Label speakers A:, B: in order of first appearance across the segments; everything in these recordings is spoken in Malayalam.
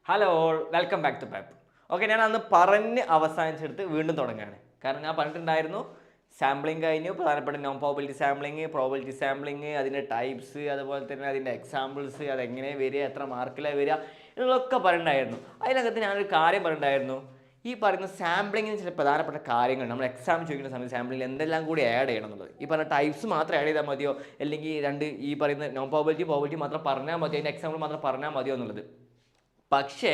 A: Hello all welcome back to pep. Okay, ഞാൻ അന്ന് പറഞ്ഞ് അവസാനിച്ചെടുത്ത് വീണ്ടും തുടങ്ങുകയാണ്. കാരണം ഞാൻ പറഞ്ഞിട്ടുണ്ടായിരുന്നു സാമ്പിളിങ് കഴിഞ്ഞു, പ്രധാനപ്പെട്ട നോൺ പ്രോബിലിറ്റി സാമ്പിളിങ്, അതിൻ്റെ ടൈപ്സ്, അതുപോലെ തന്നെ അതിൻ്റെ എക്സാമ്പിൾസ്, അതെങ്ങനെ വരിക, എത്ര മാർക്കിലാണ് വരിക എന്നുള്ളതൊക്കെ പറഞ്ഞിട്ടുണ്ടായിരുന്നു. അതിനകത്ത് ഞാനൊരു കാര്യം പറഞ്ഞിട്ടുണ്ടായിരുന്നു. ഈ പറയുന്ന സാമ്പിളിങ്ങിന് ചില പ്രധാനപ്പെട്ട കാര്യങ്ങൾ നമ്മൾ എക്സാം ചോദിക്കുന്ന സമയത്ത് സാമ്പിളിൽ എന്തെല്ലാം കൂടി ആഡ് ചെയ്യണം എന്നുള്ളത്. ഈ പറഞ്ഞ ടൈപ്സ് മാത്രം ആഡ് ചെയ്താൽ മതിയോ, അല്ലെങ്കിൽ ഈ പറയുന്ന നോൺ പ്രോബിലിറ്റി മാത്രം പറഞ്ഞാൽ മതിയോ, അതിൻ്റെ എക്സാമ്പിൾ മാത്രം പറഞ്ഞാൽ മതിയോ എന്നുള്ളത്. പക്ഷേ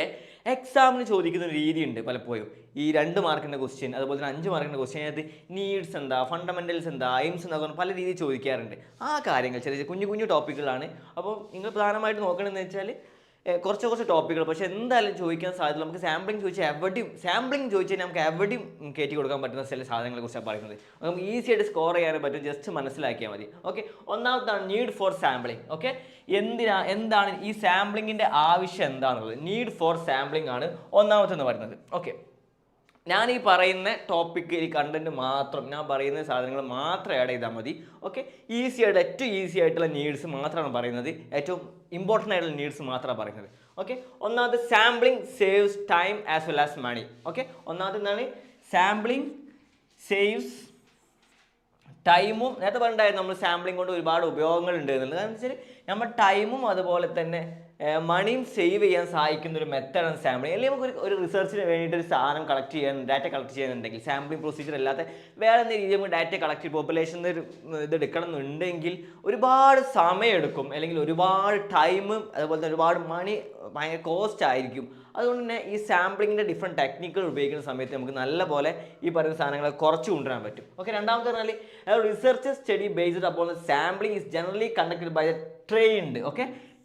A: എക്സാമിന് ചോദിക്കുന്ന ഒരു രീതിയുണ്ട് പലപ്പോഴും. ഈ 2 മാർക്കിൻ്റെ ക്വസ്റ്റ്യൻ, അതുപോലെ തന്നെ 5 മാർക്കിൻ്റെ ക്വസ്റ്റ്യൻ, അതിനകത്ത് നീഡ്സ് എന്താ, ഫണ്ടമെൻ്റൽസ് എന്താ, എയിംസ് എന്താ, പല രീതിയിൽ ചോദിക്കാറുണ്ട്. ആ കാര്യങ്ങൾ ചെറിയ കുഞ്ഞു കുഞ്ഞു ടോപ്പിക്കുകളാണ്. അപ്പോൾ നിങ്ങൾ പ്രധാനമായിട്ട് നോക്കണമെന്ന് വെച്ചാൽ കുറച്ച് ടോപ്പിക്കുകൾ. പക്ഷേ എന്തായാലും ചോദിക്കാൻ സാധ്യത, നമുക്ക് സാമ്പിളിംഗ് ചോദിച്ചാൽ നമുക്ക് എവിടെയും കയറ്റി കൊടുക്കാൻ പറ്റുന്ന ചില സാധനങ്ങളെ കുറിച്ചാണ് പറയുന്നത്. നമുക്ക് ഈസി ആയിട്ട് സ്കോർ ചെയ്യാനും പറ്റും, ജസ്റ്റ് മനസ്സിലാക്കിയാൽ മതി. ഓക്കെ, ഒന്നാമത്താണ് നീഡ് ഫോർ സാമ്പിളിംഗ്. ഓക്കെ, എന്താണ് ഈ സാമ്പിളിങ്ങിൻ്റെ ആവശ്യം എന്താണെന്നുള്ളത്. നീഡ് ഫോർ സാമ്പിളിംഗ് ആണ് ഒന്നാമത്തെന്ന് പറയുന്നത്. ഓക്കെ, ഞാൻ ഈ പറയുന്ന ടോപ്പിക്ക്, ഈ കണ്ടന്റ് മാത്രം, ഞാൻ പറയുന്ന സാധനങ്ങൾ മാത്രം ആഡ് ചെയ്താൽ മതി. ഓക്കെ, ഏറ്റവും ഈസി ആയിട്ടുള്ള നീഡ്സ് മാത്രമാണ് പറയുന്നത്. ഏറ്റവും ഇമ്പോർട്ടൻ്റ് ആയിട്ടുള്ള നീഡ്സ് മാത്രമാണ് പറയുന്നത്. ഓക്കെ, ഒന്നാമത് sampling saves time as well as money. Okay, ഒന്നാമത് എന്താണ് സാമ്പിളിംഗ് സേവ്സ് ടൈമും. നേരത്തെ പറഞ്ഞിട്ടുണ്ടായിരുന്നു നമ്മൾ സാമ്പിളിംഗ് കൊണ്ട് ഒരുപാട് ഉപയോഗങ്ങൾ ഉണ്ട് എന്നുള്ളത്. കാരണം വെച്ചാൽ നമ്മൾ ടൈമും അതുപോലെ തന്നെ മണിയും സേവ് ചെയ്യാൻ സഹായിക്കുന്ന ഒരു മെത്തേഡാണ് സാമ്പിളിംഗ്. അല്ലെങ്കിൽ നമുക്ക് ഒരു റിസർച്ചിന് വേണ്ടിയിട്ട് ഒരു സാധനം ഡാറ്റ കളക്ട് ചെയ്യുന്നുണ്ടെങ്കിൽ, സാമ്പിളിംഗ് പ്രൊസീജിയർ അല്ലാത്ത വേറെ എന്തെങ്കിലും രീതിയിൽ നമുക്ക് ഡാറ്റ കളക്ട് ചെയ്ത് പോപ്പുലേഷൻ്റെ ഒരു ഇത് എടുക്കണം എന്നുണ്ടെങ്കിൽ ഒരുപാട് സമയമെടുക്കും, അല്ലെങ്കിൽ ഒരുപാട് ടൈമും അതുപോലെ തന്നെ ഒരുപാട് മണി ഭയങ്കര കോസ്റ്റ് ആയിരിക്കും. അതുകൊണ്ട് തന്നെ ഈ സാമ്പിളിങ്ങിൻ്റെ ഡിഫറെൻറ്റ് ടെക്നിക്കുകൾ ഉപയോഗിക്കുന്ന സമയത്ത് നമുക്ക് നല്ലപോലെ ഈ പറയുന്ന സാധനങ്ങളെ കുറച്ച് കൊണ്ടുവരാൻ പറ്റും. ഓക്കെ, രണ്ടാമത്തെ പറഞ്ഞാൽ റിസർച്ച് സ്റ്റഡി ബേസ്ഡ് അപ്പോൾ sampling is generally conducted by the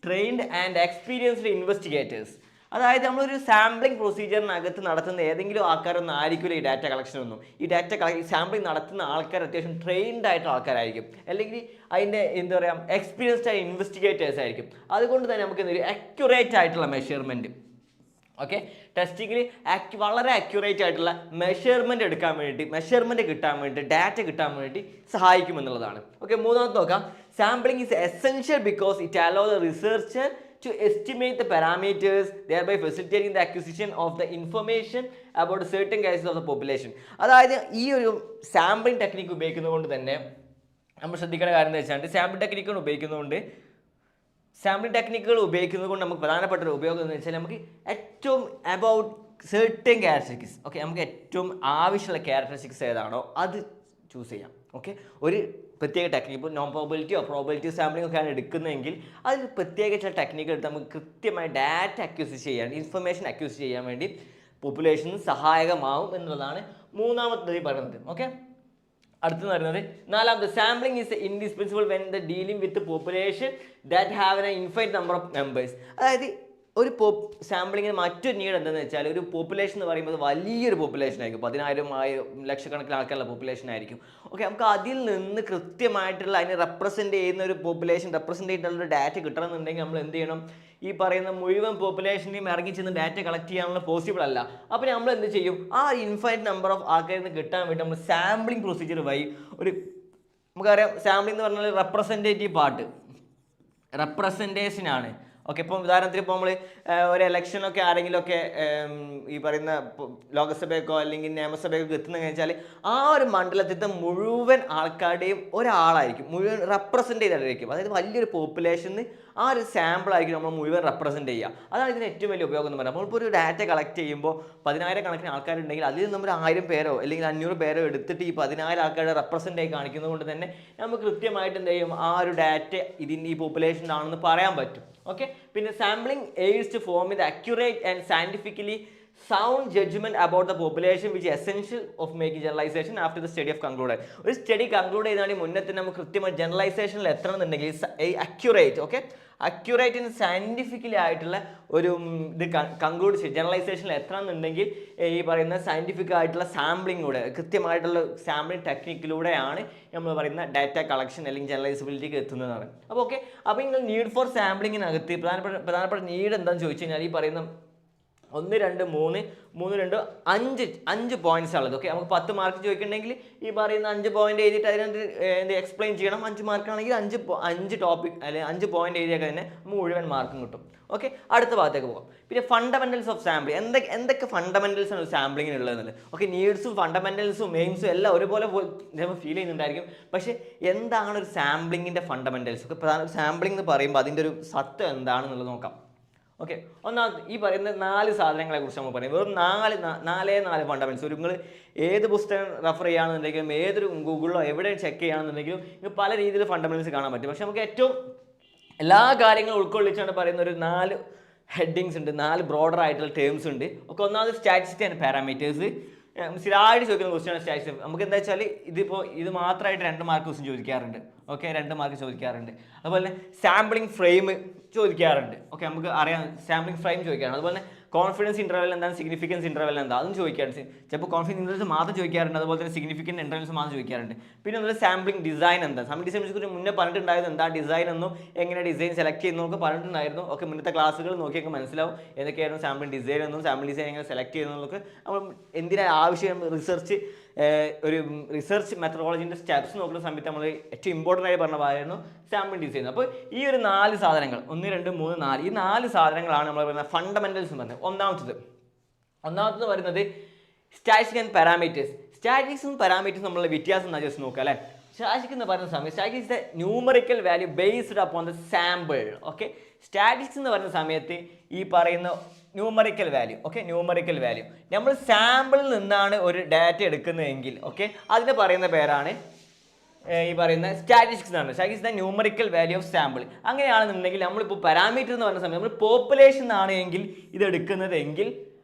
A: trained and experienced investigators. അതായത് നമ്മളൊരു സാമ്പിളിംഗ് പ്രൊസീജിയറിനകത്ത് നടത്തുന്ന ഏതെങ്കിലും ആൾക്കാരൊന്നും ആയിരിക്കില്ല ഈ ഡാറ്റ കളക്ഷനൊന്നും. ഈ സാമ്പിളിംഗ് നടത്തുന്ന ആൾക്കാർ അത്യാവശ്യം ട്രെയിൻഡ് ആയിട്ടുള്ള ആൾക്കാരായിരിക്കും, അല്ലെങ്കിൽ അതിൻ്റെ എന്താ പറയുക എക്സ്പീരിയൻസ്ഡ് ആയ ഇൻവെസ്റ്റിഗേറ്റേഴ്സ് ആയിരിക്കും. അതുകൊണ്ട് തന്നെ നമുക്ക് എന്തൊരു അക്യുറേറ്റ് ആയിട്ടുള്ള മെഷർമെൻറ്റ്, ഓക്കെ, ടെസ്റ്റിങ്ങിൽ വളരെ അക്യുറേറ്റ് ആയിട്ടുള്ള മെഷർമെൻറ്റ് കിട്ടാൻ വേണ്ടി ഡാറ്റ കിട്ടാൻ വേണ്ടി സഹായിക്കുമെന്നുള്ളതാണ്. ഓക്കെ, മൂന്നാമത്തെ നോക്കാം. Sampling is essential because it allow the researcher to estimate the parameters, thereby facilitating the acquisition of the information about certain cases of the population. അതായത് ഈ ഒരു സാമ്പിളിംഗ് ടെക്നിക്ക് ഉപയോഗിക്കുന്നതുകൊണ്ട് തന്നെ നമ്മൾ ശ്രദ്ധിക്കേണ്ട കാര്യം എന്ന് വെച്ചാൽ സാമ്പിൾ ടെക്നിക്കുകൾ ഉപയോഗിക്കുന്നത് കൊണ്ട് നമുക്ക് പ്രധാനപ്പെട്ട ഒരു ഉപയോഗം എന്ന് വെച്ചാൽ നമുക്ക് ഏറ്റവും അബൌട്ട് സെർട്ടൻ ക്യാരക്ടറിസ്റ്റിക്സ്, ഓക്കെ, നമുക്ക് ഏറ്റവും ആവശ്യമുള്ള ക്യാരക്ടറിസ്റ്റിക്സ് ഏതാണോ അത് ചൂസ് ചെയ്യാം. ഓക്കെ, ഒരു പ്രത്യേക ടെക്നിക്ക്, ഇപ്പോൾ നോൺ പ്രോബിലിറ്റി സാമ്പിളിംഗ് ഒക്കെയാണ് എടുക്കുന്നതെങ്കിൽ അതിൽ പ്രത്യേക ചില ടെക്നിക്ക് എടുത്ത് നമുക്ക് കൃത്യമായി ഡാറ്റ ഇൻഫർമേഷൻ അക്യൂസ് ചെയ്യാൻ വേണ്ടി പോപ്പുലേഷന് സഹായകമാവും എന്നുള്ളതാണ് മൂന്നാമത്തെ പറയുന്നത്. ഓക്കെ, അടുത്തെന്ന് പറയുന്നത് നാലാമത് sampling is indispensable when the dealing with population that have an infinite number of members. അതായത് ഒരു സാമ്പിളിങ്ങിന് മറ്റൊരു നീഡ് എന്താണെന്ന് വെച്ചാൽ ഒരു പോപ്പുലേഷൻ എന്ന് പറയുമ്പോൾ വലിയൊരു പോപ്പുലേഷൻ ആയിരിക്കും, 10,000 ലക്ഷക്കണക്കിന് ആൾക്കാരുള്ള പോപ്പുലേഷൻ ആയിരിക്കും. ഓക്കെ, നമുക്ക് അതിൽ നിന്ന് കൃത്യമായിട്ടുള്ള അതിനെ റെപ്രസെൻ്റ് ചെയ്യുന്ന ഒരു റെപ്രസെൻ്റ് ചെയ്തിട്ടുള്ള ഒരു ഡാറ്റ കിട്ടണമെന്നുണ്ടെങ്കിൽ നമ്മൾ എന്ത് ചെയ്യണം, ഈ പറയുന്ന മുഴുവൻ പോപ്പുലേഷനെയും ഇറങ്ങി ചെന്ന് ഡാറ്റ കളക്ട് ചെയ്യാനുള്ള പോസിബിൾ അല്ല. അപ്പോൾ നമ്മൾ എന്ത് ചെയ്യും, ആ ഇൻഫൈനൈറ്റ് നമ്പർ ഓഫ് ആൾക്കാരിൽ നിന്ന് കിട്ടാൻ വേണ്ടി നമ്മൾ സാമ്പിളിംഗ് പ്രൊസീജിയർ വഴി നമുക്കറിയാം സാമ്പിളിംഗ് എന്ന് പറഞ്ഞാൽ റെപ്രസെൻറ്റേഷനാണ്. ഓക്കെ, ഇപ്പം ഉദാഹരണത്തിന് ഇപ്പോൾ നമ്മൾ ഒരു ഇലക്ഷനൊക്കെ ആരെങ്കിലുമൊക്കെ ഈ പറയുന്ന ലോകസഭയൊക്കെ അല്ലെങ്കിൽ നിയമസഭയൊക്കെ എത്തുന്നതെന്ന് വെച്ചാൽ ആ ഒരു മണ്ഡലത്തിലത്തെ മുഴുവൻ ആൾക്കാരുടെയും മുഴുവൻ റെപ്രസെൻ്റ് ചെയ്തിട്ടായിരിക്കും. അതായത് വലിയൊരു പോപ്പുലേഷന് ആ ഒരു സാമ്പിളായിരിക്കും നമ്മൾ മുഴുവൻ റെപ്രസെൻ്റ് ചെയ്യുക. അതാണ് ഇതിന് ഏറ്റവും വലിയ ഉപയോഗം എന്ന് പറയുന്നത്. നമ്മളിപ്പോൾ ഒരു ഡാറ്റ കളക്ട് ചെയ്യുമ്പോൾ 10,000 കണക്കിന് ആൾക്കാരുണ്ടെങ്കിൽ അതിൽ നമ്മൾ 1000 പേരോ അല്ലെങ്കിൽ 500 പേരോ എടുത്തിട്ട് ഈ 10,000 ആൾക്കാരുടെ റെപ്രസെൻ്റ് ആയി കാണിക്കുന്നത് കൊണ്ട് തന്നെ നമുക്ക് കൃത്യമായിട്ട് എന്ത് ചെയ്യും, ആ ഒരു ഡാറ്റ ഈ പോപ്പുലേഷൻ ആണെന്ന് പറയാൻ പറ്റും. ഓക്കെ, പിന്നെ sampling aids to form with accurate and scientifically sound judgement about the population which essential of making generalisation after the study of concluded. ഒരു സ്റ്റഡി കൺക്ലൂഡ് ചെയ്താണെങ്കിൽ മുന്നേ തന്നെ നമുക്ക് കൃത്യമായി ജനറലൈസേഷനിൽ എത്തണമെന്നുണ്ടെങ്കിൽ അക്യുറേറ്റ് ആൻഡ് സയന്റിഫിക്കലി ആയിട്ടുള്ള ഒരു ഇത് കൺക്ലൂഡ് ചെയ്യും. ജനറലൈസേഷനിൽ എത്തണമെന്നുണ്ടെങ്കിൽ ഈ പറയുന്ന സയന്റിഫിക് ആയിട്ടുള്ള സാമ്പിളിങ്ങിലൂടെ, കൃത്യമായിട്ടുള്ള സാമ്പിളിംഗ് ടെക്നിക്കിലൂടെയാണ് നമ്മൾ പറയുന്ന ഡാറ്റ കളക്ഷൻ അല്ലെങ്കിൽ ജനറലൈസബിലിറ്റിക്ക് എത്തുന്നതാണ്. അപ്പോൾ ഓക്കെ, അപ്പോൾ നിങ്ങൾ നീഡ് ഫോർ സാമ്പിളിങ്ങിനകത്ത് പ്രധാനപ്പെട്ട നീഡ് എന്താണെന്ന് ചോദിച്ചു കഴിഞ്ഞാൽ ഈ പറയുന്ന 1 2 3 3 2 5 പോയിന്റ്സ് ഉള്ളത്. ഓക്കെ, നമുക്ക് 10 മാർക്ക് ചോദിക്കണമെങ്കിൽ ഈ പറയുന്ന 5 പോയിന്റ് എഴുതിയിട്ട് അതിനകത്ത് എന്ത് എക്സ്പ്ലെയിൻ ചെയ്യണം. 5 മാർക്കാണെങ്കിൽ 5 ടോപ്പിക് അല്ലെങ്കിൽ 5 പോയിന്റ് എഴുതിയൊക്കെ തന്നെ മുഴുവൻ മാർക്കും കിട്ടും. ഓക്കെ, അടുത്ത ഭാഗത്തേക്ക് പോകാം. പിന്നെ ഫണ്ടമെന്റൽസ് ഓഫ് സാമ്പിളിംഗ്, എന്തൊക്കെ ഫണ്ടമെന്റൽസ് ആണ് സാമ്പിളിങ്ങിന് ഉള്ളതെന്നുള്ളത്. ഓക്കെ, നീഡ്സും ഫണ്ടമെന്റൽസും എയിംസും എല്ലാം ഒരുപോലെ ഫീൽ ചെയ്യുന്നുണ്ടായിരിക്കും. പക്ഷേ എന്താണ് ഒരു സാമ്പിളിങ്ങിന്റെ ഫണ്ടമെന്റൽസ്? ഒക്കെ പ്രധാന സാമ്പിളിംഗ് എന്ന് പറയുമ്പോൾ അതിൻ്റെ ഒരു സത്യം എന്താണെന്നുള്ളത് നോക്കാം. ഓക്കെ, ഒന്നാമത് ഈ പറയുന്ന 4 സാധനങ്ങളെ കുറിച്ച് നമ്മൾ പറയും. വെറും 4 ഫണ്ടമെന്റ്സ്. ഒരു നിങ്ങൾ ഏത് പുസ്തകം റെഫർ ചെയ്യുകയാണെന്നുണ്ടെങ്കിലും ഏതൊരു ഗൂഗിളിലോ എവിടെ ചെക്ക് ചെയ്യുകയാണെന്നുണ്ടെങ്കിലും നിങ്ങൾക്ക് പല രീതിയിൽ ഫണ്ടമെന്റ്സ് കാണാൻ പറ്റും. പക്ഷെ നമുക്ക് ഏറ്റവും എല്ലാ കാര്യങ്ങളും ഉൾക്കൊള്ളിച്ചാണ് പറയുന്ന ഒരു 4 ഹെഡിങ്സ് ഉണ്ട്, 4 ബ്രോഡർ ആയിട്ടുള്ള ടേംസ് ഉണ്ട്. ഒക്കെ ഒന്നാമത് സ്റ്റാറ്റിസ്റ്റിക്സ് ആൻഡ് പാരാമീറ്റേഴ്സ്. സ്ഥിരമായിട്ട് ചോദിക്കുന്ന ക്വസ്റ്റ്യാണ് സ്റ്റാറ്റിസ്റ്റിക്സ്. നമുക്ക് എന്താ വെച്ചാൽ ഇത് മാത്രമായിട്ട് 2 മാർക്ക് ക്വസ്റ്റ്യൻ ചോദിക്കാറുണ്ട്. ഓക്കെ, 2 മാർക്ക് ചോദിക്കാറുണ്ട്. അതുപോലെ തന്നെ സാമ്പിളിംഗ് ഫ്രെയിം ചോദിക്കാറുണ്ട്. ഓക്കെ, നമുക്ക് അറിയാം സാമ്പിളിംഗ് ഫ്രെയിം ചോദിക്കാറുണ്ട്. അതുപോലെ തന്നെ കോൺഫിഡൻസ് ഇന്റർവെൽ എന്താണ്, സിഗ്നിഫിക്കൻസ് ഇന്റർവെൽ എന്താ, അതും ചോദിക്കാറുണ്ട്. ചിലപ്പോൾ കോൺഫിഡൻസ് ഇന്റർവെൽസ് മാത്രം ചോദിക്കാറുണ്ട്, അതുപോലെ തന്നെ സിഗ്നിഫിക്കൻറ്റ് ഇന്റർവെൽസ് മാത്രം ചോദിക്കാറുണ്ട്. പിന്നെ നമ്മൾ സാമ്പിളിംഗ് ഡിസൈൻ എന്താ, സാമ്പിളിംഗ് ഡിസൈനെ കുറിച്ച് മുന്നേ പറഞ്ഞിട്ടുണ്ടായിരുന്നു. എന്താ ഡിസൈൻ എന്നും എങ്ങനെ ഡിസൈൻ സെലക്ട് ചെയ്യുന്നതൊക്കെ പറഞ്ഞിട്ടുണ്ടായിരുന്നു. ഓക്കെ, മുന്നത്തെ ക്ലാസ്സുകൾ നോക്കിയൊക്കെ മനസ്സിലാവും എന്തൊക്കെയായിരുന്നു സാമ്പിളിംഗ് ഡിസൈൻ എന്നും സാമ്പിൾ ഡിസൈൻ എങ്ങനെ സെലക്ട് ചെയ്യുന്നതൊക്കെ. നമ്മൾ എന്തിനാ ആവശ്യം ഒരു റിസർച്ച് മെത്തഡോളജിൻ്റെ സ്റ്റെപ്സ് നോക്കുന്ന സമയത്ത് നമ്മൾ ഏറ്റവും ഇമ്പോർട്ടൻ്റ് ആയി പറഞ്ഞ കാര്യമായിരുന്നു സാമ്പിൾ ഡിസൈൻ. അപ്പോൾ ഈ ഒരു 4 സാധനങ്ങൾ 1 2 3 4 ഈ 4 സാധനങ്ങളാണ് നമ്മൾ പറയുന്ന ഫണ്ടമെന്റൽസ് എന്ന് പറയുന്നത്. ഒന്നാമത്തത് പറയുന്നത് സ്റ്റാറ്റിസ്റ്റിക്സ് ആൻഡ് പാരാമീറ്റേഴ്സ്. സ്റ്റാറ്റിസ്റ്റിക്സും പാരാമീറ്റേഴ്സും നമ്മളുടെ വ്യത്യാസം എന്നാ ജസ്റ്റ് നോക്കുക അല്ലേ. സ്റ്റാറ്റിസ്റ്റിക്സ് എന്ന് പറയുന്ന സമയത്ത് statistics the numerical value based upon the sample. Okay, statistics എന്ന് പറയുന്ന സമയത്ത് ഈ പറയുന്ന numerical value. Okay, numerical value നമ്മൾ സാമ്പിളിൽ നിന്നാണ് ഒരു ഡാറ്റ എടുക്കുന്നതെങ്കിൽ ഓക്കെ അതിന് പറയുന്ന പേരാണ് ഈ പറയുന്ന സ്റ്റാറ്റിസ്റ്റിക്സ് എന്നാണ്. Statistics the numerical value of sample. അങ്ങനെയാണെന്നുണ്ടെങ്കിൽ നമ്മളിപ്പോൾ പാരാമീറ്റർ എന്ന് പറയുന്ന സമയത്ത് നമ്മൾ പോപ്പുലേഷൻ ആണ് എങ്കിൽ ഇത് എടുക്കുന്നതെങ്കിൽ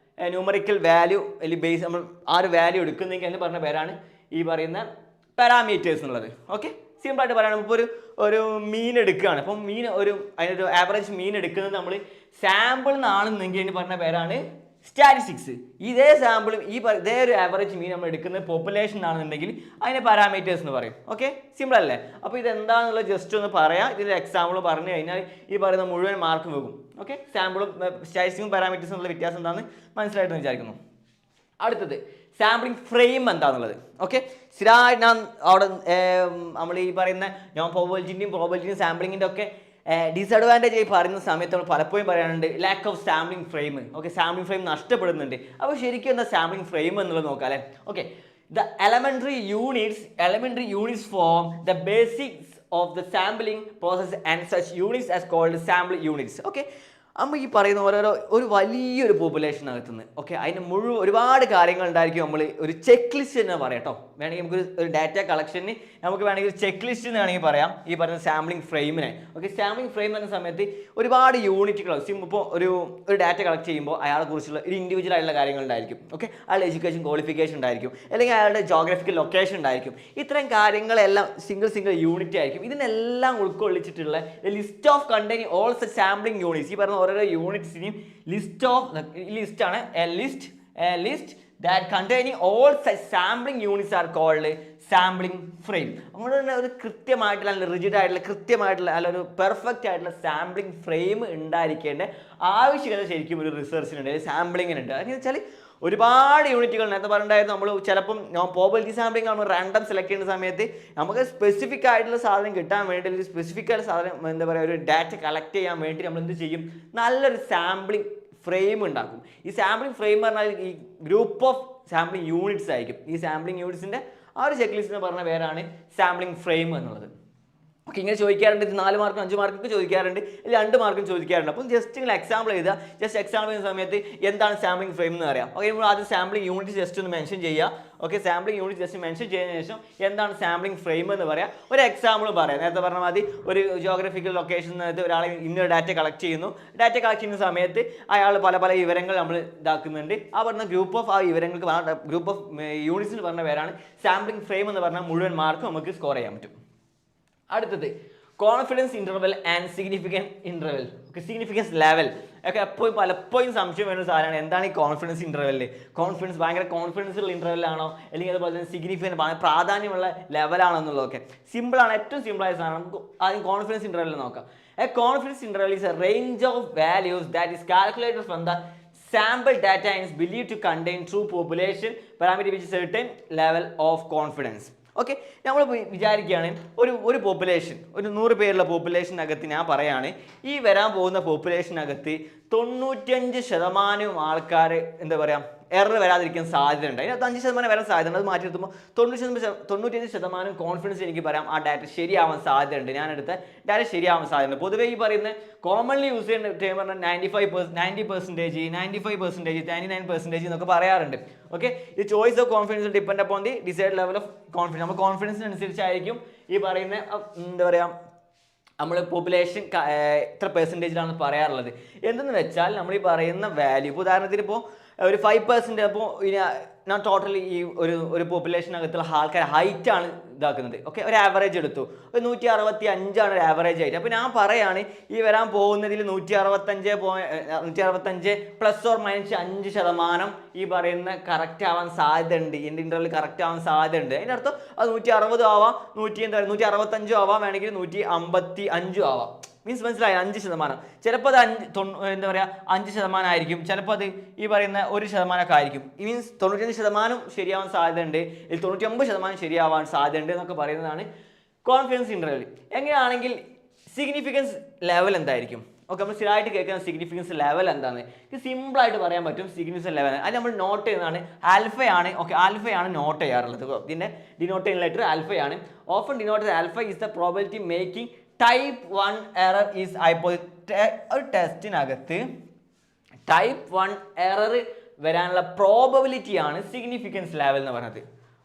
A: ന്യൂമറിക്കൽ വാല്യൂ അല്ലെങ്കിൽ ബേസ് നമ്മൾ ആ ഒരു വാല്യൂ എടുക്കുന്നെങ്കിൽ എന്ന് പറഞ്ഞ പേരാണ് ഈ പറയുന്ന പാരാമീറ്റേഴ്സ് എന്നുള്ളത്. ഓക്കെ, സിമ്പിളായിട്ട് പറയുകയാണെങ്കിൽ ഇപ്പോൾ ഒരു മീൻ എടുക്കുകയാണ്. അപ്പം അതിനൊരു ആവറേജ് മീൻ എടുക്കുന്നത് നമ്മൾ സാമ്പിൾ നിന്നാണെന്നെങ്കിൽ അതിന് പറഞ്ഞ പേരാണ് സ്റ്റാറ്റിസ്റ്റിക്സ്. ഇതേ സാമ്പിളും ഇതേ ഒരു ആവറേജ് മീൻ നമ്മൾ എടുക്കുന്നത് പോപ്പുലേഷൻ ആണെന്നുണ്ടെങ്കിൽ അതിനെ പാരാമീറ്റേഴ്സ് എന്ന് പറയും. ഓക്കെ, സിമ്പിൾ അല്ലേ. അപ്പോൾ ഇതെന്താണെന്നുള്ളത് ജസ്റ്റ് ഒന്ന് പറയാം. ഇതിൻ്റെ എക്സാമ്പിൾ പറഞ്ഞു കഴിഞ്ഞാൽ ഈ പറയുന്ന മുഴുവൻ മാർക്ക് വെക്കും. ഓക്കെ, സാമ്പിളും സ്റ്റാറ്റിസ്റ്റിക്സും പാരാമീറ്റേഴ്സും എന്നുള്ള വ്യത്യാസം എന്താണെന്ന് മനസ്സിലായിട്ട് വിചാരിക്കുന്നു. അടുത്തത് സാമ്പിളിംഗ് ഫ്രെയിം എന്താണെന്നുള്ളത്. ഓക്കെ, സ്ഥിരമായിട്ട് ഞാൻ അവിടെ നമ്മൾ ഈ പറയുന്ന നോൺ പ്രോബബിലിറ്റിയും സാമ്പിളിങ്ങിൻ്റെ ഒക്കെ ഡിസഡ്വാൻറ്റേജ് ആയി പറയുന്ന സമയത്ത് നമ്മൾ പലപ്പോഴും പറയാനുണ്ട് lack of sampling frame. Okay, sampling frame നഷ്ടപ്പെടുന്നുണ്ട്. അപ്പോൾ ശരിക്കും എന്താ സാമ്പിളിംഗ് ഫ്രെയിം എന്നുള്ളത് നോക്കാം അല്ലേ. Okay, the elementary units form the basics of the sampling process and such units as called sample units. Okay, നമ്മൾ ഈ പറയുന്ന ഒരു വലിയൊരു പോപ്പുലേഷനകത്തുനിന്ന് ഓക്കെ അതിന് ഒരുപാട് കാര്യങ്ങൾ ഉണ്ടായിരിക്കും. നമ്മൾ ഒരു ചെക്ക് ലിസ്റ്റ് തന്നെ പറയാം കേട്ടോ. വേണമെങ്കിൽ നമുക്ക് ഒരു ഡാറ്റ കളക്ഷന് നമുക്ക് വേണമെങ്കിൽ ഒരു ചെക്ക് ലിസ്റ്റ് എന്ന് വേണമെങ്കിൽ പറയാം ഈ പറയുന്ന സാമ്പിളിംഗ് ഫ്രെയിമിനെ. ഓക്കെ, സാമ്പിളിംഗ് ഫ്രെയിം എന്ന സമയത്ത് ഒരുപാട് യൂണിറ്റുകൾ ഇപ്പോൾ ഒരു ഡാറ്റ കളക്ട് ചെയ്യുമ്പോൾ അയാളെ കുറിച്ചുള്ള ഒരു ഇൻഡിവിജ്വൽ ആയിട്ടുള്ള കാര്യങ്ങൾ ഉണ്ടായിരിക്കും. ഓക്കെ, അയാളുടെ എഡ്യൂക്കേഷൻ ക്വാളിഫിക്കേഷൻ ഉണ്ടായിരിക്കും, അല്ലെങ്കിൽ അയാളുടെ ജോഗ്രഫിക്കൽ ലൊക്കേഷൻ ഉണ്ടായിരിക്കും. ഇത്തരം കാര്യങ്ങളെല്ലാം സിംഗിൾ യൂണിറ്റ് ആയിരിക്കും. ഇതിനെല്ലാം ഉൾക്കൊള്ളിച്ചിട്ടുള്ള list of containing all such sampling units. ഈ പറഞ്ഞ ഓരോ യൂണിറ്റ്സിനെയും ലിസ്റ്റാണ് list that containing all such sampling units are called sampling frame. അതുകൊണ്ട് തന്നെ ഒരു കൃത്യമായിട്ടുള്ള അല്ലെങ്കിൽ റിജിഡ് ആയിട്ടുള്ള കൃത്യമായിട്ടുള്ള അല്ല ഒരു പെർഫെക്റ്റ് ആയിട്ടുള്ള സാമ്പിളിംഗ് ഫ്രെയിം ഉണ്ടായിരിക്കേണ്ട ആവശ്യകത ശരിക്കും ഒരു റിസർച്ചിനുണ്ട്, സാമ്പിളിങ്ങിനുണ്ട്. അതെന്ന് വെച്ചാൽ ഒരുപാട് യൂണിറ്റുകൾ നേരത്തെ പറഞ്ഞിട്ടുണ്ടായിരുന്നു. നമ്മൾ ചിലപ്പം പ്രോബബിലിറ്റി സാമ്പിളിംഗ് നമ്മൾ റാൻഡം സെലക്ട് ചെയ്യുന്ന സമയത്ത് നമുക്ക് സ്പെസിഫിക് ആയിട്ടുള്ള സാധനം കിട്ടാൻ വേണ്ടി അല്ലെങ്കിൽ സ്പെസിഫിക് ആയിട്ടുള്ള സാധനം എന്താ പറയുക ഒരു ഡാറ്റ കളക്ട് ചെയ്യാൻ വേണ്ടി നമ്മൾ എന്ത് ചെയ്യും, നല്ലൊരു സാമ്പിളിംഗ് ഫ്രെയിം ഉണ്ടാക്കും. ഈ സാമ്പിളിംഗ് ഫ്രെയിം പറഞ്ഞാൽ ഈ ഗ്രൂപ്പ് ഓഫ് സാമ്പിളിംഗ് യൂണിറ്റ്സ് ആയിരിക്കും. ഈ സാമ്പിളിംഗ് യൂണിറ്റ്സിൻ്റെ ആ ഒരു ചെക്ക് ലിസ്റ്റ് എന്ന് പറഞ്ഞ പേരാണ് സാമ്പിളിംഗ് ഫ്രെയിം എന്നുള്ളത്. ഓക്കെ, ഇങ്ങനെ ചോദിക്കാറുണ്ട്. ഇത് 4 മാർക്കും 5 മാർക്കൊക്കെ ചോദിക്കാറുണ്ട്, 2 മാർക്കും ചോദിക്കാറുണ്ട്. അപ്പം ജസ്റ്റ് ഇങ്ങനെ എക്സാമ്പിൾ ചെയ്താൽ ജസ്റ്റ് എക്സാമ്പിൾ ചെയ്യുന്ന സമയത്ത് എന്താണ് സാമ്പിളിംഗ് ഫ്രെയിം എന്ന് അറിയാം. ഓക്കെ, നമ്മൾ ആദ്യം സാമ്പിളിംഗ് യൂണിറ്റ് ജസ്റ്റ് ഒന്ന് മെൻഷൻ ചെയ്യുക. Okay, sampling unit just mention ചെയ്തതിനു ശേഷം എന്താണ് സാമ്പിളിംഗ് ഫ്രെയിം എന്ന് പറയാം. ഒരു എക്സാമ്പിൾ പറയാം. നേരത്തെ പറഞ്ഞ മതി ഒരു ജോഗ്രഫിക്കൽ ലൊക്കേഷനകത്ത് ഒരാൾ ഇന്നൊരു ഡാറ്റ കളക്ട് ചെയ്യുന്നു. ഡാറ്റ കളക്ട് ചെയ്യുന്ന സമയത്ത് അയാൾ പല വിവരങ്ങൾ നമ്മൾ ഇതാക്കുന്നുണ്ട്. ആ പറഞ്ഞ ഗ്രൂപ്പ് ഓഫ് ആ വിവരങ്ങൾക്ക് ഗ്രൂപ്പ് ഓഫ് യൂണിറ്റ്സിന് പറഞ്ഞ പേരാണ് സാമ്പിളിംഗ് ഫ്രെയിം എന്ന് പറഞ്ഞാൽ മുഴുവൻ മാർക്ക് നമുക്ക് സ്കോർ ചെയ്യാൻ പറ്റും. അടുത്തത് confidence interval and significant interval. Okay, significance level ഒക്കെ പലപ്പോഴും സംശയം വരുന്ന സാധനമാണ്. എന്താണ് ഈ കോൺഫിഡൻസ് ഇൻ്റർവെൽ? കോൺഫിഡൻസ് ഭയങ്കര കോൺഫിഡൻസ് ഉള്ള ഇൻ്റർവെല്ലാണോ, അല്ലെങ്കിൽ അതുപോലെ തന്നെ സിഗ്നിഫിക്കൻറ്റ് പ്രാധാന്യമുള്ള ലെവലാണോ എന്നുള്ളതൊക്കെ സിമ്പിളാണ്. ഏറ്റവും സിമ്പിളായ സാധനം നമുക്ക് ആദ്യം കോൺഫിഡൻസ് ഇൻ്റർവെൽ നോക്കാം. A confidence interval is A range of values that is calculated from the sample data is believed to contain true population parameter with certain level of confidence. Okay, നമ്മൾ വിചാരിക്കുകയാണ് ഒരു പോപ്പുലേഷൻ, ഒരു 100 പേരുള്ള പോപ്പുലേഷനകത്ത് ഞാൻ പറയാണ് ഈ വരാൻ പോകുന്ന പോപ്പുലേഷനകത്ത് 95% ആൾക്കാർ എന്താ പറയുക എറർ വരാതിരിക്കാൻ സാധ്യതയുണ്ട്. അതിനകത്ത് 5% വരാൻ സാധ്യതയുണ്ട്. അത് മാറ്റി നിർത്തുമ്പോൾ 95% കോൺഫിഡൻസ് എനിക്ക് പറയാം ആ ഡാറ്റ ശരിയാവാൻ സാധ്യതയുണ്ട്. ഞാൻ എടുത്ത ഡാറ്റ ശരിയാവാൻ സാധ്യതയുണ്ട്. പൊതുവേ ഈ പറയുന്ന കോമൺലി യൂസ് ചെയ്യുന്ന ടൈം പറഞ്ഞാൽ 90%, 95%, 99% എന്നൊക്കെ പറയാറുണ്ട്. ഓക്കെ, ഇത് choice of confidence depend upon the decide level of confidence. നമ്മൾ കോൺഫിഡൻസിനനുസരിച്ചായിരിക്കും ഈ പറയുന്ന എന്താ പറയുക നമ്മൾ പോപ്പുലേഷൻ എത്ര പെർസെൻറ്റേജിലാണ് പറയാറുള്ളത്. എന്തെന്ന് വെച്ചാൽ നമ്മൾ ഈ പറയുന്ന വാല്യൂ, ഇപ്പോൾ ഉദാഹരണത്തിന് ഇപ്പോൾ ഒരു 5%, അപ്പോൾ ഞാൻ ടോട്ടലി ഈ ഒരു പോപ്പുലേഷനകത്തുള്ള ആൾക്കാർ ഹൈറ്റാണ് ഇതാക്കുന്നത്. ഓക്കെ, ഒരു ആവറേജ് എടുത്തു, ഒരു 165 ഒരു ആവറേജ് ആയിട്ട്. അപ്പോൾ ഞാൻ പറയാണ് ഈ വരാൻ പോകുന്നതിൽ 165 പ്ലസ് ഓർ മൈനസ് 5% ഈ പറയുന്ന കറക്റ്റ് ആവാൻ സാധ്യതയുണ്ട്, എൻ്റെ ഇൻ്റർവെൽ കറക്റ്റ് ആവാൻ സാധ്യതയുണ്ട്. അതിൻ്റെ അർത്ഥം അത് 160 ആവാം, 165 ആവാം, വേണമെങ്കിൽ 155 ആവാം. മീൻസ് മനസ്സിലായി, 5%. ചിലപ്പോൾ അത് എന്താ പറയുക 5% ആയിരിക്കും, ചിലപ്പോൾ അത് ഈ പറയുന്ന 1% ആയിരിക്കും. മീൻസ് 95% ശരിയാവാൻ സാധ്യതയുണ്ട്, 99% ശരിയാവാൻ സാധ്യതയുണ്ട് എന്നൊക്കെ പറയുന്നതാണ് കോൺഫിഡൻസ് ഇൻ്റർവെൽ. എങ്ങനെയാണെങ്കിൽ സിഗ്നിഫിക്കൻസ് ലെവൽ എന്തായിരിക്കും? ഓക്കെ, നമ്മൾ സ്ഥിരമായിട്ട് കേൾക്കുന്ന സിഗ്നിഫിക്കൻസ് ലെവൽ എന്താണ്? ഇത് സിമ്പിളായിട്ട് പറയാൻ പറ്റും. സിഗ്നിഫിക്കൻസ് ലെവൽ അത് നമ്മൾ നോട്ട് ചെയ്യുന്നതാണ്. ആൽഫയാണ്. ഓക്കെ, ആൽഫയാണ് നോട്ട് ചെയ്യാറുള്ളത്. ഇതിൻ്റെ ഡിനോട്ട് ചെയ്യുന്ന ലെറ്റർ ആൽഫയാണ്. Often denote alpha is the probability making type 1 error is ഒരു ടെസ്റ്റിനകത്ത് ടൈപ്പ് 1 എറർ വരാനുള്ള പ്രോബബിലിറ്റിയാണ് സിഗ്നിഫിക്കൻസ് ലെവൽ എന്ന് പറയുന്നത്.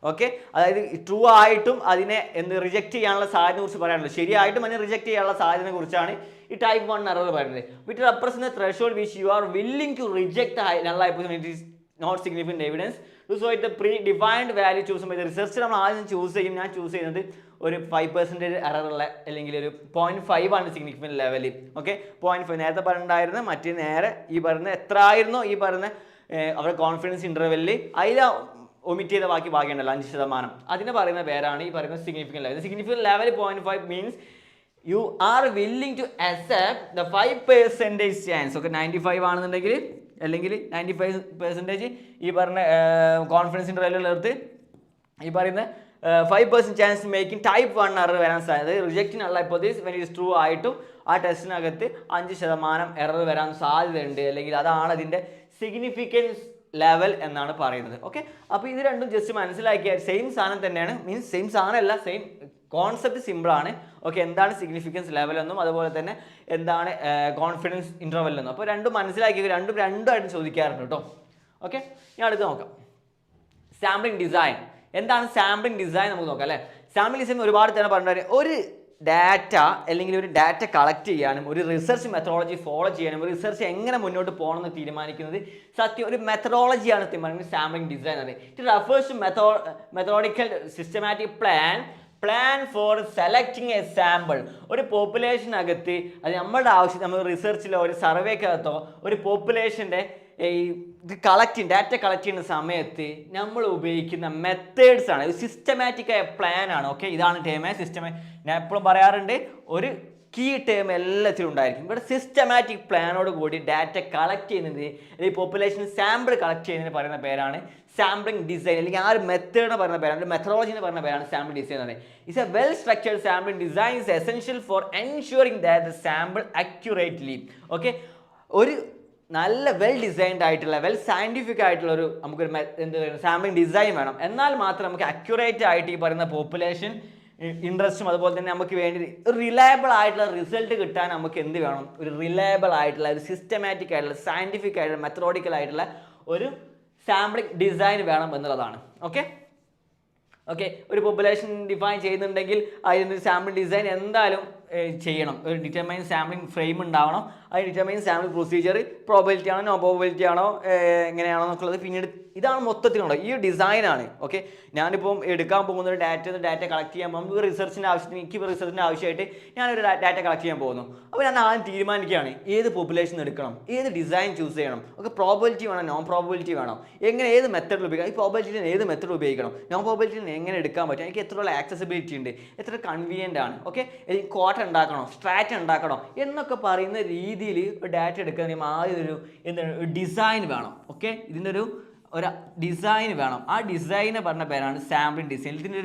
A: ഓക്കെ, അതായത് ട്രൂ ആയിട്ടും അതിനെ റിജക്റ്റ് ചെയ്യാനുള്ള സാധ്യതയെ കുറിച്ച് പറയാനുള്ളത്, ശരിയായിട്ടും അതിനെ റിജക്റ്റ് ചെയ്യാനുള്ള സാധ്യതയെ കുറിച്ചാണ് ഈ ടൈപ്പ് 1 എറർ പറയുന്നത്. With represent threshold which you are willing to reject null hypothesis it is not significant evidence to so it the predefined value choose ചെയ്യുമ്പോൾ റിസർച്ച് നമ്മൾ ആദ്യം ചൂസ് ചെയ്യും. ഞാൻ ചൂസ് ചെയ്യുന്നത് ഒരു 5% എററുള്ള അല്ലെങ്കിൽ ഒരു 0.5 ആണ് സിഗ്നിഫിക്കൻറ്റ് ലെവൽ. ഓക്കെ, 0.5 നേരത്തെ പറഞ്ഞിട്ടുണ്ടായിരുന്നു. മറ്റേ നേരെ ഈ പറയുന്ന എത്ര ആയിരുന്നോ ഈ പറയുന്ന അവരുടെ കോൺഫിഡൻസ് ഇൻ്റർവെല്ലിൽ അതിൽ ഒമിറ്റ് ചെയ്ത ബാക്കി ഭാഗ്യമുണ്ടല്ലോ 5%, അതിന് പറയുന്ന പേരാണ് ഈ പറയുന്ന significant level. Significant level 0.5 means you are willing to accept the 5% chance. Okay, 95 ആണെന്നുണ്ടെങ്കിൽ അല്ലെങ്കിൽ 95% ഈ പറഞ്ഞ കോൺഫിഡൻസ് ഇൻ്റർവെല്ലുള്ളടുത്ത് ഈ പറയുന്ന 5% ചാൻസ് മേക്കിംഗ് ടൈപ്പ് 1 എറർ വരാൻ സാധ്യത. റിജക്റ്റിനുള്ള ഹൈപ്പോത്തസിസ് വെൻ ഇറ്റ് ട്രൂ ആയിട്ടും ആ ടെസ്റ്റിനകത്ത് 5% എറർ വരാൻ സാധ്യതയുണ്ട്, അല്ലെങ്കിൽ അതാണ് അതിൻ്റെ സിഗ്നിഫിക്കൻസ് ലെവൽ എന്നാണ് പറയുന്നത്. ഓക്കെ, അപ്പോൾ ഇത് രണ്ടും ജസ്റ്റ് മനസ്സിലാക്കിയാൽ സെയിം സാധനം തന്നെയാണ്. മീൻസ് സെയിം സാധനമല്ല, സെയിം കോൺസെപ്റ്റ് സിമ്പിളാണ്. ഓക്കെ, എന്താണ് സിഗ്നിഫിക്കൻസ് ലെവൽ എന്നും അതുപോലെ തന്നെ എന്താണ് കോൺഫിഡൻസ് ഇൻ്റർവെൽ എന്നും. അപ്പോൾ രണ്ടും മനസ്സിലാക്കി രണ്ടുമായിട്ട് ചോദിക്കാറുണ്ട് കേട്ടോ. ഓക്കെ, ഞാൻ അടുത്ത് നോക്കാം. Sampling design. എന്താണ് സാമ്പിളിംഗ് ഡിസൈൻ നമുക്ക് നോക്കാം അല്ലേ. സാമ്പിളിംഗ് ഡിസൈൻ ഒരുപാട് തന്നെ പറഞ്ഞാൽ ഒരു ഡാറ്റ അല്ലെങ്കിൽ ഒരു ഡാറ്റ കളക്ട് ചെയ്യാനും ഒരു റിസർച്ച് മെത്തഡോളജി ഫോളോ ചെയ്യാനും ഒരു റിസർച്ച് എങ്ങനെ മുന്നോട്ട് പോകണമെന്ന് തീരുമാനിക്കുന്നത് സത്യം ഒരു മെത്തഡോളജിയാണ് സാമ്പിളിംഗ് ഡിസൈൻ എന്ന് പറയുന്നത്. It refers to methodological systematic plan for selecting a sample. ഒരു പോപ്പുലേഷനകത്ത് അത് നമ്മുടെ ആവശ്യം, നമ്മൾ റിസർച്ചിലോ ഒരു സർവേക്കകത്തോ ഒരു പോപ്പുലേഷൻ്റെ ഇത് ഡാറ്റ കളക്ട് ചെയ്യുന്ന സമയത്ത് നമ്മൾ ഉപയോഗിക്കുന്ന മെത്തേഡ്സ് ആണ്. സിസ്റ്റമാറ്റിക് ആയ പ്ലാൻ ആണ്. ഓക്കെ, ഇതാണ് ടേം ഞാൻ എപ്പോഴും പറയാറുണ്ട്, ഒരു കീ ടേം എല്ലാത്തിലും ഉണ്ടായിരിക്കും. ഇവിടെ സിസ്റ്റമാറ്റിക് പ്ലാനോട് കൂടി ഡാറ്റ കളക്ട് ചെയ്യുന്നത് അല്ലെങ്കിൽ പോപ്പുലേഷൻ സാമ്പിൾ കളക്ട് ചെയ്യുന്നതിന് പറയുന്ന പേരാണ് സാമ്പിളിംഗ് ഡിസൈൻ, അല്ലെങ്കിൽ ആ ഒരു മെത്തേഡ് പറയുന്ന പേരാണ്, മെത്തഡോളജി എന്ന് പറയുന്ന പേരാണ് സാമ്പിൾ ഡിസൈൻ എന്ന് പറയുന്നത്. It's A well structured sampling design is essential for ensuring that the sample accurately. Okay, ഒരു നല്ല വെൽ ഡിസൈൻഡ് ആയിട്ടുള്ള വെൽ സയൻറ്റിഫിക് ആയിട്ടുള്ള ഒരു നമുക്കൊരു എന്ത് പറയുക സാമ്പിളിംഗ് ഡിസൈൻ വേണം. എന്നാൽ മാത്രം നമുക്ക് അക്യുറേറ്റ് ആയിട്ട് ഈ പറയുന്ന പോപ്പുലേഷൻ ഇൻട്രസ്റ്റും അതുപോലെ തന്നെ നമുക്ക് വേണ്ടി ഒരു റിലയബിൾ ആയിട്ടുള്ള റിസൾട്ട് കിട്ടാൻ നമുക്ക് എന്ത് വേണം? ഒരു റിലയബിൾ ആയിട്ടുള്ള ഒരു സിസ്റ്റമാറ്റിക് ആയിട്ടുള്ള സയൻറ്റിഫിക് ആയിട്ടുള്ള മെത്തഡോഡിക്കൽ ആയിട്ടുള്ള ഒരു സാമ്പിളിംഗ് ഡിസൈൻ വേണം എന്നുള്ളതാണ്. ഓക്കെ, ഒരു പോപ്പുലേഷൻ ഡിഫൈൻ ചെയ്യുന്നുണ്ടെങ്കിൽ അതിനൊരു സാമ്പിൾ ഡിസൈൻ എന്തായാലും ചെയ്യണം. ഒരു ഡിറ്റർമൈൻ സാമ്പിളിംഗ് ഫ്രെയിം ഉണ്ടാവണം. അത് ഡിറ്റർമൈൻ സാമ്പിൾ പ്രൊസീജിയർ പ്രോബബിലിറ്റി ആണോ നോ പ്രോബബിലിറ്റി ആണോ എങ്ങനെയാണോ എന്നൊക്കെയുള്ളത് പിന്നീട് ഇതാണ് മൊത്തത്തിലുള്ളത്. ഈ ഡിസൈനാണ്. ഓക്കെ, ഞാനിപ്പം എടുക്കാൻ പോകുന്ന ഒരു ഡാറ്റ കളക്ട് ചെയ്യാൻ പോകുമ്പോൾ നമുക്ക് റിസർച്ചിൻ്റെ ആവശ്യത്തിന് റിസർച്ചിൻ്റെ ആവശ്യമായിട്ട് ഞാനൊരു ഡാറ്റ കളക്ട് ചെയ്യാൻ പോകുന്നു. അപ്പോൾ ഞാൻ ആദ്യം തീരുമാനിക്കുകയാണ് ഏത് പോപ്പുലേഷൻ എടുക്കണം, ഏത് ഡിസൈൻ ചൂസ് ചെയ്യണം. ഓക്കെ, പ്രോബബിലിറ്റി വേണം, നോൺ പ്രോബബിലിറ്റി വേണം, എങ്ങനെ ഏത് മെത്തഡിൽ ഉപയോഗിക്കണം, ഈ പ്രോബബിലിറ്റിന് ഏത് മെത്തഡ് ഉപയോഗിക്കണം, നോൺ പ്രോബബിലിറ്റിന് എങ്ങനെ എടുക്കാൻ പറ്റും, എനിക്ക് എത്രയുള്ള ആക്സസിബിലിറ്റി ഉണ്ട്, എത്ര കൺവീനിയൻ്റ് ആണ്. ഓക്കെ, കോട്ട ഉണ്ടാക്കണോ, സ്ട്രാറ്റ ഉണ്ടാക്കണോ എന്നൊക്കെ പറയുന്ന രീതി രീതിയിൽ ഒരു ഡാറ്റ എടുക്കുകയാണെങ്കിൽ ആദ്യം ഒരു എന്താണ് ഡിസൈൻ വേണം. ഓക്കെ, ഇതിൻ്റെ ഒരു ഡിസൈൻ വേണം. ആ ഡിസൈനെ പറഞ്ഞ പേരാണ് സാമ്പിളിംഗ് ഡിസൈൻ. ഇതിൻ്റെ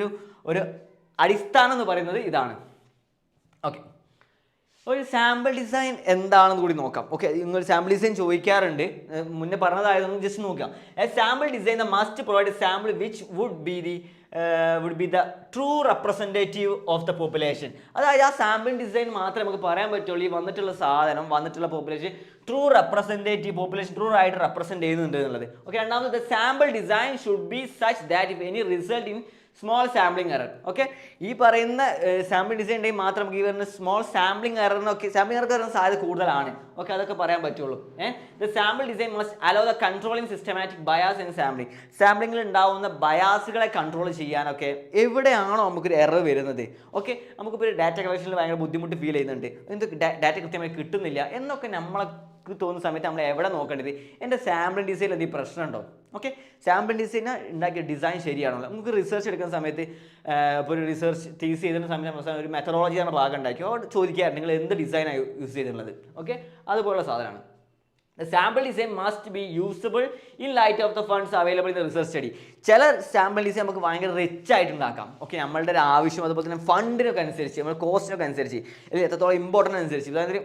A: ഒരു അടിസ്ഥാനം എന്ന് പറയുന്നത് ഇതാണ്. ഓക്കെ, ഒരു സാമ്പിൾ ഡിസൈൻ എന്താണെന്ന് കൂടി നോക്കാം. ഓക്കെ, നിങ്ങൾ സാമ്പിൾ ഡിസൈൻ ചോദിക്കാറുണ്ട്, മുന്നേ പറഞ്ഞതായതൊന്നും ജസ്റ്റ് നോക്കാം. A sample design the must provide a sample which would be the true representative of the population. അതായത് ആ സാമ്പിൾ ഡിസൈൻ മാത്രമേ നമുക്ക് പറയാൻ പറ്റുള്ളൂ ഈ വന്നിട്ടുള്ള സാധനം, വന്നിട്ടുള്ള population true representative, population true ആയിട്ട് റെപ്രസെൻറ്റ് ചെയ്യുന്നുണ്ട് എന്നുള്ളത്. ഓക്കെ, രണ്ടാമത് sample design should be such that if any result in small sampling error. Okay, ഈ പറയുന്ന സാമ്പിൾ ഡിസൈൻ ഉണ്ടെങ്കിൽ മാത്രം നമുക്ക് ഈ പറയുന്ന സ്മോൾ സാമ്പിളിംഗ് എററിനൊക്കെ സാമ്പിളിംഗ് എറർ വരുന്ന സാധ്യത കൂടുതലാണ്. ഓക്കെ, അതൊക്കെ പറയാൻ പറ്റുള്ളൂ. The sample design must allow the controlling systematic bias in sampling. സാമ്പിളിംഗിൽ ഉണ്ടാവുന്ന ബയാസുകളെ കൺട്രോൾ ചെയ്യാനൊക്കെ എവിടെയാണോ നമുക്കൊരു എറർ വരുന്നത്, ഓക്കെ, നമുക്കിപ്പോൾ ഒരു ഡാറ്റ കളക്ഷനിൽ ഭയങ്കര ബുദ്ധിമുട്ട് ഫീൽ ചെയ്യുന്നുണ്ട്, എന്ത് ഡാറ്റ കൃത്യമായി കിട്ടുന്നില്ല എന്നൊക്കെ നമ്മൾക്ക് തോന്നുന്ന സമയത്ത് നമ്മൾ എവിടെ നോക്കേണ്ടത്, എൻ്റെ സാമ്പിളിംഗ് ഡിസൈനിൽ എന്തെങ്കിലും പ്രശ്നമുണ്ടോ? ഓക്കെ, സാമ്പിൾ ഡിസൈൻ ഉണ്ടാക്കിയ ഡിസൈൻ ശരിയാണോ? നമുക്ക് റിസർച്ച് എടുക്കുന്ന സമയത്ത് ഇപ്പോൾ ഒരു റിസർച്ച് തീസ് ചെയ്തിരുന്ന സമയത്ത് ഒരു മെത്തഡോളജി എന്ന ഭാഗം ഉണ്ടാക്കി ചോദിക്കാറുണ്ട് നിങ്ങൾ എന്ത് ഡിസൈനാണ് യൂസ് ചെയ്തിട്ടുള്ളത്. ഓക്കെ, അതുപോലുള്ള സാധനമാണ്. The sample design must be usable in light of the funds available in the research study. ചില സാമ്പിൾ ഡിസൈൻ നമുക്ക് ഭയങ്കര റിച്ച് ആയിട്ട് ഉണ്ടാക്കാം. ഓക്കെ, നമ്മളുടെ ഒരു ആവശ്യം അതുപോലെ തന്നെ ഫണ്ടിനൊക്കെ അനുസരിച്ച് നമ്മുടെ കോസ്റ്റിനൊക്കെ അനുസരിച്ച് അല്ലെങ്കിൽ എത്രത്തോളം ഇമ്പോർട്ടൻ്റ് അനുസരിച്ച്, അതായത്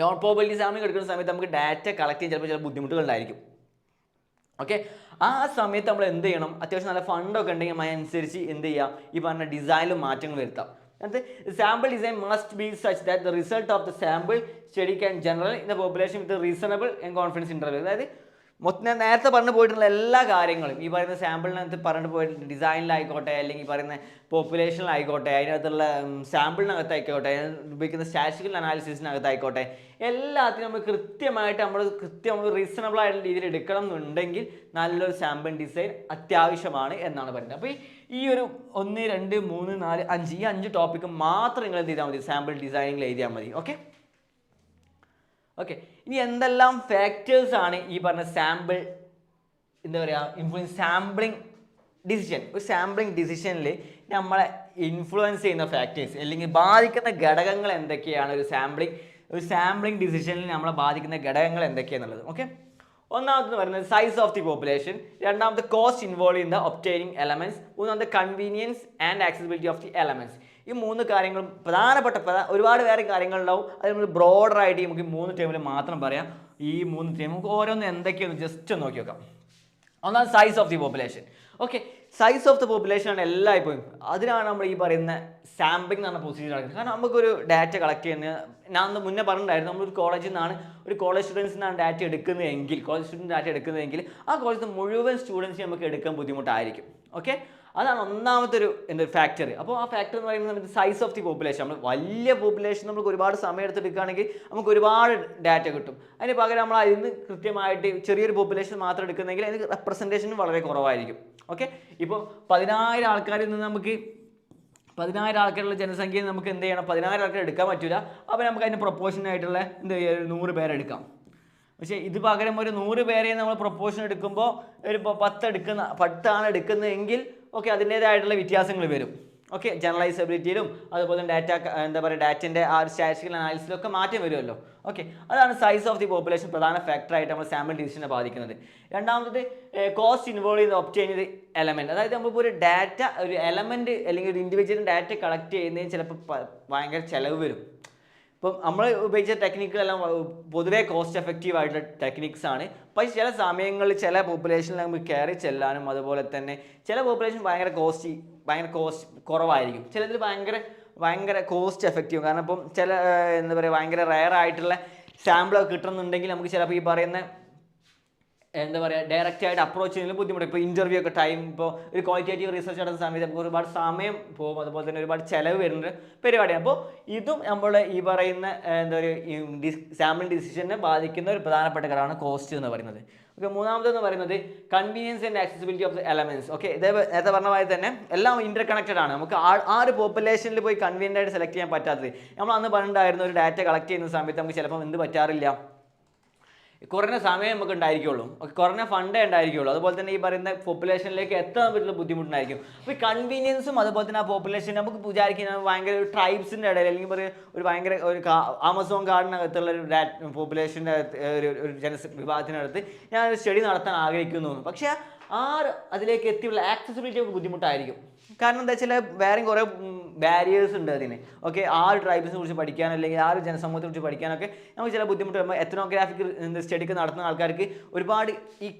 A: നോൺ പ്രോബബിലിറ്റി സാമ്പിളിംഗ് എടുക്കുന്ന സമയത്ത് നമുക്ക് ഡാറ്റ കളക്ട് ചെയ്യാൻ ചിലപ്പോൾ ചില ബുദ്ധിമുട്ടുകളുണ്ടായിരിക്കും. ഓക്കെ, ആ സമയത്ത് നമ്മൾ എന്ത് ചെയ്യണം, അത്യാവശ്യം നല്ല ഫണ്ടൊക്കെ ഉണ്ടെങ്കിൽ അതിനനുസരിച്ച് എന്ത് ചെയ്യാം, ഈ പറഞ്ഞ ഡിസൈനിൽ മാറ്റങ്ങൾ വരുത്താം. The sample design must be such that the result of the sample study can generate in the population with a reasonable and confidence interval. അതായത് മൊത്തം ഞാൻ നേരത്തെ പറഞ്ഞു പോയിട്ടുള്ള എല്ലാ കാര്യങ്ങളും ഈ പറയുന്ന സാമ്പിളിനകത്ത് പറഞ്ഞു പോയിട്ട് ഡിസൈനിലായിക്കോട്ടെ അല്ലെങ്കിൽ ഈ പറയുന്ന പോപ്പുലേഷനിലായിക്കോട്ടെ അതിനകത്തുള്ള സാമ്പിളിനകത്തായിക്കോട്ടെ ഉപയോഗിക്കുന്ന സ്റ്റാറ്റിസ്റ്റിക്കൽ അനാലിസിസിനകത്തായിക്കോട്ടെ എല്ലാത്തിനും നമ്മൾ കൃത്യമായിട്ട് നമ്മൾ റീസണബിൾ ആയിട്ടുള്ള രീതിയിൽ എടുക്കണം എന്നുണ്ടെങ്കിൽ നല്ലൊരു സാമ്പിൾ ഡിസൈൻ അത്യാവശ്യമാണ് എന്നാണ് പറയുന്നത്. അപ്പോൾ ഈ ഒരു 1, 2, 3, 4, 5 ഈ 5 ടോപ്പിക്ക് മാത്രം നിങ്ങൾ എന്ത് ചെയ്താൽ മതി, സാമ്പിൾ ഡിസൈനിങ്ങിൽ എഴുതിയാൽ മതി. ഓക്കെ, ഇനി എന്തെല്ലാം ഫാക്ടേഴ്സ് ആണ് ഈ പറഞ്ഞ സാമ്പിൾ എന്താ പറയുക ഇൻഫ്ലുവൻസ് സാമ്പിളിംഗ് ഡിസിഷൻ, ഒരു സാമ്പിളിംഗ് ഡിസിഷനിൽ നമ്മളെ ഇൻഫ്ലുവൻസ് ചെയ്യുന്ന ഫാക്ടേഴ്സ് അല്ലെങ്കിൽ ബാധിക്കുന്ന ഘടകങ്ങൾ എന്തൊക്കെയാണ് ഒരു സാമ്പിളിംഗ് ഡിസിഷനിൽ നമ്മളെ ബാധിക്കുന്ന ഘടകങ്ങൾ എന്തൊക്കെയാണെന്നുള്ളത്. ഓക്കെ, ഒന്നാമത് പറയുന്നത് സൈസ് ഓഫ് ദി പോപ്പുലേഷൻ, രണ്ടാമത് cost involve in the obtaining elements, മൂന്നാമത് convenience and accessibility of the elements. ഈ 3 കാര്യങ്ങളും പ്രധാനപ്പെട്ട ഒരുപാട് വേറെ കാര്യങ്ങളുണ്ടാവും, അത് നമ്മൾ ബ്രോഡറായിട്ട് നമുക്ക് 3 ടേമിൽ മാത്രം പറയാം. ഈ 3 ടേം നമുക്ക് ഓരോന്ന് എന്തൊക്കെയാണ് ജസ്റ്റ് ഒന്ന് നോക്കി നോക്കാം. ഒന്നാമത് size of the population. Okay, size of the population ആണ് എല്ലായ്പ്പോഴും, അതിനാണ് നമ്മൾ ഈ പറയുന്ന സാമ്പിളിംഗ് എന്ന് പറഞ്ഞ പ്രൊസീജിയർ നടക്കുന്നത്. കാരണം നമുക്കൊരു ഡാറ്റ കളക്ട് ചെയ്യുന്ന ഞാൻ മുന്നേ പറഞ്ഞിട്ടുണ്ടായിരുന്നു, നമ്മളൊരു കോളേജിൽ നിന്നാണ് കോളേജ് സ്റ്റുഡൻസിൽ നിന്നാണ് ഡാറ്റ എടുക്കുന്നതെങ്കിൽ ആ കോളേജിൽ മുഴുവൻ സ്റ്റുഡൻസിനെ നമുക്ക് എടുക്കാൻ ബുദ്ധിമുട്ടായിരിക്കും. ഓക്കെ, അതാണ് ഒന്നാമത്തെ ഒരു ഫാക്ടർ. അപ്പോൾ ആ ഫാക്ടർ എന്ന് പറയുന്നത് നമുക്ക് സൈസ് ഓഫ് ദി പോപ്പുലേഷൻ. നമ്മൾ വലിയ പോപ്പുലേഷൻ നമുക്ക് ഒരുപാട് സമയം എടുത്തെടുക്കുകയാണെങ്കിൽ നമുക്ക് ഒരുപാട് ഡാറ്റ കിട്ടും. അതിന് പകരം നമ്മൾ അതിന് കൃത്യമായിട്ട് ചെറിയൊരു പോപ്പുലേഷൻ മാത്രം എടുക്കുന്നെങ്കിൽ അതിന് റെപ്രസെൻറ്റേഷൻ വളരെ കുറവായിരിക്കും. ഓക്കെ, ഇപ്പോൾ 10,000 ആൾക്കാരിൽ നിന്ന് നമുക്ക് 10,000 ആൾക്കാരുള്ള ജനസംഖ്യയിൽ നമുക്ക് എന്ത് ചെയ്യണം, 10,000 ആൾക്കാർ എടുക്കാൻ പറ്റില്ല. അപ്പോൾ നമുക്ക് അതിന് പ്രൊപ്പോർഷനായിട്ടുള്ള എന്ത് ചെയ്യുക, 100 പേരെടുക്കാം. പക്ഷേ ഇത് പകരം ഒരു 100 പേരെ നമ്മൾ പ്രൊപ്പോർഷൻ എടുക്കുമ്പോൾ ഒരു 10 ആണ് എടുക്കുന്നതെങ്കിൽ ഓക്കെ അതിൻ്റേതായിട്ടുള്ള വ്യത്യാസങ്ങൾ വരും. ഓക്കെ, ജനറലൈസബിലിറ്റിയിലും അതുപോലെ ഡാറ്റ എന്താ പറയുക ഡാറ്റൻ്റെ ആ ഒരു സ്റ്റാറ്റിസ്റ്റിക്കൽ അനാലിസിലൊക്കെ മാറ്റം വരുമല്ലോ. ഓക്കെ, അതാണ് സൈസ് ഓഫ് ദി പോപ്പുലേഷൻ പ്രധാന ഫാക്ടറായിട്ട് നമ്മൾ സാമ്പിൾ ഡിസിഷനെ ബാധിക്കുന്നത്. രണ്ടാമത് കോസ്റ്റ് ഇൻവോൾവ് ചെയ്ത് ഒബ്റ്റെയിൻ ചെയ്ത് എലമെൻറ്റ്, അതായത് നമ്മളിപ്പോൾ ഒരു ഡാറ്റ ഒരു എലമെൻറ്റ് അല്ലെങ്കിൽ ഒരു ഇൻഡിവിജ്വൽ ഡാറ്റ കളക്ട് ചെയ്യുന്നതിന് ചിലപ്പോൾ ഭയങ്കര ചിലവ് വരും. ഇപ്പം നമ്മൾ ഉപയോഗിച്ച ടെക്നിക്കുകളെല്ലാം പൊതുവേ കോസ്റ്റ് എഫക്റ്റീവ് ആയിട്ടുള്ള ടെക്നിക്സ് ആണ്. പക്ഷേ ചില സമയങ്ങളിൽ ചില പോപ്പുലേഷനിൽ നമുക്ക് കയറി ചെല്ലാനും അതുപോലെ തന്നെ ചില പോപ്പുലേഷൻ ഭയങ്കര കോസ്റ്റ് കുറവായിരിക്കും, ചിലതിൽ ഭയങ്കര കോസ്റ്റ് എഫക്റ്റീവ്. കാരണം ഇപ്പം ചില എന്താ പറയുക ഭയങ്കര റയർ ആയിട്ടുള്ള സാമ്പിളൊക്കെ കിട്ടുന്നുണ്ടെങ്കിൽ നമുക്ക് ചിലപ്പോൾ ഈ പറയുന്ന എന്താ പറയുക ഡയറക്റ്റ് ആയിട്ട് അപ്രോച്ച് ചെയ്യുന്നതിൽ ബുദ്ധിമുട്ട്. ഇപ്പോൾ ഇൻ്റർവ്യൂ ഒക്കെ ടൈം, ഇപ്പോൾ ഒരു ക്വാളിറ്റേറ്റീവ് റിസർച്ച് നടത്തുന്ന സമയത്ത് നമുക്ക് ഒരുപാട് സമയം പോകും, അതുപോലെ തന്നെ ഒരുപാട് ചിലവ് വരുന്ന പരിപാടിയാണ്. അപ്പോൾ ഇതും നമ്മുടെ ഈ പറയുന്ന എന്താ പറയുക സാമ്പിൾ ഡിസിഷനെ ബാധിക്കുന്ന ഒരു പ്രധാനപ്പെട്ട ഘടകമാണ് കോസ്റ്റ് എന്ന് പറയുന്നത്. ഓക്കെ, മൂന്നാമതെന്ന് പറയുന്നത് convenience and accessibility of the elements. Okay, നേരത്തെ പറഞ്ഞ പോലെ തന്നെ എല്ലാം ഇന്റർ കണക്റ്റഡ് ആണ്. നമുക്ക് ആ ഒരു പോപ്പുലേഷനിൽ പോയി കൺവീനിയൻ്റ് ആയിട്ട് സെലക്ട് ചെയ്യാൻ പറ്റാത്തത്. നമ്മൾ അന്ന് പറഞ്ഞിട്ടുണ്ടായിരുന്നു ഒരു ഡാറ്റ കളക്ട് ചെയ്യുന്ന സമയത്ത് നമുക്ക് ചിലപ്പോൾ എന്ത് പറ്റാറില്ല, കുറഞ്ഞ സമയം നമുക്ക് ഉണ്ടായിരിക്കുള്ളൂ, കുറഞ്ഞ ഫണ്ടേ ഉണ്ടായിരിക്കുള്ളൂ, അതുപോലെ തന്നെ ഈ പറയുന്ന പോപ്പുലേഷനിലേക്ക് എത്താൻ പറ്റുന്ന ബുദ്ധിമുട്ടുണ്ടായിരിക്കും. അപ്പോൾ ഈ കൺവീനിയൻസും അതുപോലെ തന്നെ ആ പോപ്പുലേഷൻ നമുക്ക് വിചാരിക്കുന്നത് ഭയങ്കര ഒരു ട്രൈബ്സിൻ്റെ ഇടയിൽ അല്ലെങ്കിൽ ഒരു ഭയങ്കര ഒരു ആമസോൺ കാടിനകത്തുള്ള ഒരു പോപ്പുലേഷൻ്റെ ഒരു വിഭാഗത്തിനടുത്ത് ഞാനൊരു സ്റ്റഡി നടത്താൻ ആഗ്രഹിക്കുന്നു. പക്ഷേ അതിലേക്ക് എത്തിയുള്ള ആക്സസിബിലിറ്റി ബുദ്ധിമുട്ടായിരിക്കും. കാരണം എന്താ വെച്ചാൽ വേറെയും കുറേ ബാരിയേഴ്സ് ഉണ്ട് അതിന്. ഓക്കെ, ആ ഒരു ട്രൈബ്സിനെ കുറിച്ച് പഠിക്കാൻ അല്ലെങ്കിൽ ആ ഒരു ജനസമൂഹത്തെ കുറിച്ച് പഠിക്കാനൊക്കെ നമുക്ക് ചില ബുദ്ധിമുട്ട് വരുമ്പോൾ എത്നോഗ്രാഫിക് സ്റ്റഡിക്ക് നടത്തുന്ന ആൾക്കാർക്ക് ഒരുപാട് ഈ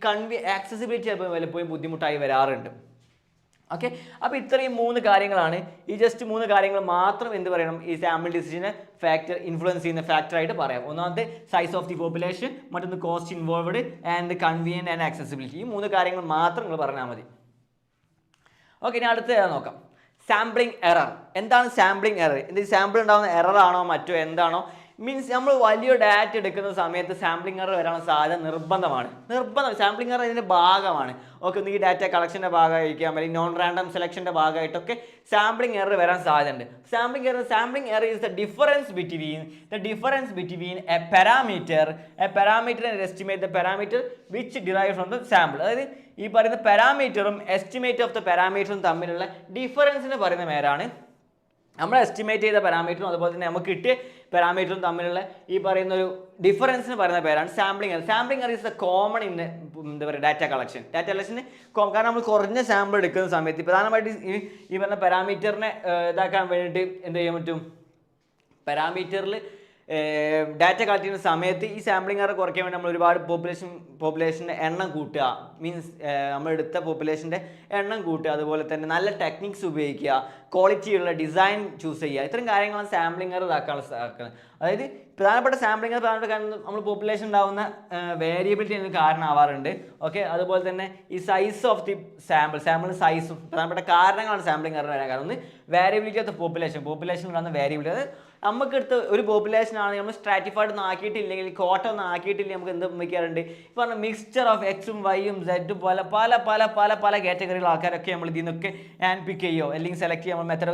A: ആക്സസിബിലിറ്റി ചിലപ്പോൾ പലപ്പോഴും ബുദ്ധിമുട്ടായി വരാറുണ്ട്. ഓക്കെ, അപ്പോൾ ഇത്രയും 3 കാര്യങ്ങളാണ്, ഈ ജസ്റ്റ് 3 കാര്യങ്ങൾ മാത്രം എന്ത് പറയണം, ഈ സാമ്പിൾ ഡിസിഷനെ ഇൻഫ്ലുവൻസ് ചെയ്യുന്ന ഫാക്ടറായിട്ട് പറയാം. ഒന്നാമത്തെ സൈസ് ഓഫ് ദി പോപ്പുലേഷൻ, മറ്റൊന്ന് cost involved and convenient and accessibility. ഈ 3 കാര്യങ്ങൾ മാത്രം നിങ്ങൾ പറഞ്ഞാൽ മതി. ഓക്കെ, ഇനി അടുത്ത നോക്കാം. Sampling error. എന്താണ് സാമ്പിളിംഗ് എറർ? ഇത് സാമ്പിൾ ഉണ്ടാകുന്ന എറർ ആണോ മറ്റോ എന്താണോ? മീൻസ് നമ്മൾ വലിയ ഡാറ്റ എടുക്കുന്ന സമയത്ത് സാമ്പിളിംഗ് എറർ വരാനുള്ള സാധ്യത നിർബന്ധമാണ്. സാമ്പിളിംഗ് എറർ ഇതിൻ്റെ ഭാഗമാണ്. ഓക്കെ, ഒന്നുകിൽ ഡാറ്റ കളക്ഷൻ്റെ ഭാഗമായിരിക്കാം, അല്ലെങ്കിൽ നോൺ റാൻഡം സെലക്ഷൻ്റെ ഭാഗമായിട്ടൊക്കെ സാമ്പിളിംഗ് എറർ വരാൻ സാധ്യതയുണ്ട്. Sampling error is the difference between A parameter and estimate the parameter which derive from the sample. അതായത് ഈ പറയുന്ന പാരാമീറ്ററും എസ്റ്റിമേറ്റ് ഓഫ് ദ പാരാമീറ്ററും തമ്മിലുള്ള ഡിഫറൻസിന് പറയുന്ന പേരാണ്, നമ്മൾ എസ്റ്റിമേറ്റ് ചെയ്ത പാരാമീറ്ററും അതുപോലെ തന്നെ നമുക്ക് കിട്ടിയ പാരാമീറ്ററും തമ്മിലുള്ള ഈ പറയുന്ന ഒരു ഡിഫറൻസിന് പറയുന്ന പേരാണ് sampling error. Sampling error is the common in എന്താ പറയുക ഡാറ്റ കളക്ഷന്. കാരണം നമ്മൾ കുറഞ്ഞ സാമ്പിൾ എടുക്കുന്ന സമയത്ത് പ്രധാനമായിട്ട് ഈ പറഞ്ഞ പാരാമീറ്ററിനെ ഇതാക്കാൻ വേണ്ടിയിട്ട് എന്ത് ചെയ്യാൻ പറ്റും, പാരാമീറ്ററിൽ ഡാറ്റ കളക്ട് ചെയ്യുന്ന സമയത്ത് ഈ സാമ്പിളിംഗ് എറർ കുറയ്ക്കാൻ വേണ്ടി നമ്മൾ ഒരുപാട് പോപ്പുലേഷൻ്റെ എണ്ണം കൂട്ടുക, മീൻസ് നമ്മളെടുത്ത പോപ്പുലേഷൻ്റെ എണ്ണം കൂട്ടുക, അതുപോലെ തന്നെ നല്ല ടെക്നിക്സ് ഉപയോഗിക്കുക, ക്വാളിറ്റിയുള്ള ഡിസൈൻ ചൂസ് ചെയ്യുക. ഇത്തരം കാര്യങ്ങളാണ് സാമ്പിളിംഗ് എറർ ഇതാക്കാനുള്ള. അതായത് പ്രധാനപ്പെട്ട സാമ്പിളിംഗ് എറർ പ്രധാനപ്പെട്ട കാരണം നമ്മൾ പോപ്പുലേഷൻ ഉണ്ടാകുന്ന വേരിയബിലിറ്റി അതിന് കാരണമാവാറുണ്ട്. ഓക്കെ, അതുപോലെ തന്നെ ഈ സൈസ് ഓഫ് ദി സാമ്പിളിൻ്റെ സൈസും പ്രധാനപ്പെട്ട കാരണങ്ങളാണ് സാമ്പിളിംഗ് എറർ വരാൻ കാരണം. ഒന്ന് വേരിയബിലിറ്റി ഓഫ് ദ പോപ്പുലേഷൻ ഉണ്ടാകുന്ന വേരിയബിലിറ്റി. അതായത് നമുക്കെടുത്ത് ഒരു പോപ്പുലേഷൻ ആണ് നമ്മൾ സ്ട്രാറ്റിഫൈഡ് ഒന്നും ആക്കിയിട്ടില്ലെങ്കിൽ, കോട്ട ഒന്നും ആക്കിയിട്ടില്ലെങ്കിൽ നമുക്ക് എന്ത് വയ്ക്കാറുണ്ട്, ഇപ്പോൾ പറഞ്ഞ മിക്സ്ചർ ഓഫ് എക്സും വൈയും സെഡും പല പല പല പല പല കാറ്റഗറികൾ ആൾക്കാരൊക്കെ നമ്മൾ ഇതിൽ നിന്നൊക്കെ പിക്ക് ചെയ്യുമോ അല്ലെങ്കിൽ സെലക്ട് ചെയ്യുമ്പോൾ മെത്തഡ്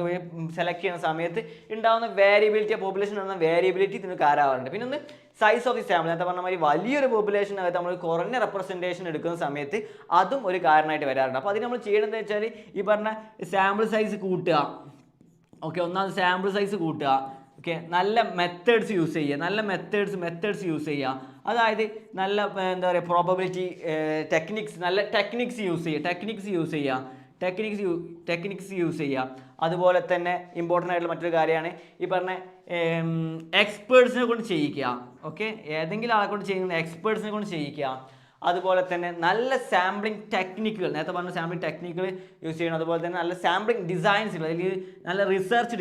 A: സെലക്ട് ചെയ്യുന്ന സമയത്ത് ഉണ്ടാകുന്ന വേരിയബിലിറ്റി, പോപ്പുലേഷൻ ഉണ്ടാകുന്ന വേരിയബിലിറ്റി ഇതിന് കാരണമാവാറുണ്ട്. പിന്നെ ഒന്ന് സൈസ് ഓഫ് ദി സാമ്പിൾ. നേരത്തെ പറഞ്ഞ മാതിരി വലിയൊരു പോപ്പുലേഷനകത്ത് നമ്മൾ കുറഞ്ഞ റെപ്രസെൻറ്റേഷൻ എടുക്കുന്ന സമയത്ത് അതും ഒരു കാരണമായിട്ട് വരാറുണ്ട്. അപ്പോൾ അതിന് നമ്മൾ ചെയ്യേണ്ടതെന്ന് വെച്ചാൽ ഈ പറഞ്ഞ സാമ്പിൾ സൈസ് കൂട്ടുക. ഓക്കെ, ഒന്നാമത് സാമ്പിൾ സൈസ് കൂട്ടുക. ഓക്കെ, നല്ല മെത്തേഡ്സ് യൂസ് ചെയ്യുക, നല്ല മെത്തേഡ്സ് യൂസ് ചെയ്യുക. അതായത് നല്ല എന്താ പറയുക പ്രോബബിലിറ്റി നല്ല ടെക്നിക്സ് യൂസ് ചെയ്യുക. അതുപോലെ തന്നെ ഇമ്പോർട്ടൻ്റ് ആയിട്ടുള്ള മറ്റൊരു കാര്യമാണ് ഈ പറഞ്ഞ എക്സ്പേർട്സിനെ കൊണ്ട് ചെയ്യിക്കുക. ഓക്കെ, ഏതെങ്കിലും ആളെ കൊണ്ട് ചെയ്യുന്ന എക്സ്പേർട്സിനെ കൊണ്ട് ചെയ്യിക്കുക. അതുപോലെ തന്നെ നല്ല സാമ്പിളിംഗ് ടെക്നിക്കുകൾ, നേരത്തെ പറഞ്ഞ സാമ്പിളിംഗ് ടെക്നിക്കുകൾ യൂസ് ചെയ്യണം. അതുപോലെ തന്നെ നല്ല സാമ്പിളിംഗ് ഡിസൈൻസ്, അല്ലെങ്കിൽ നല്ല റിസർച്ച്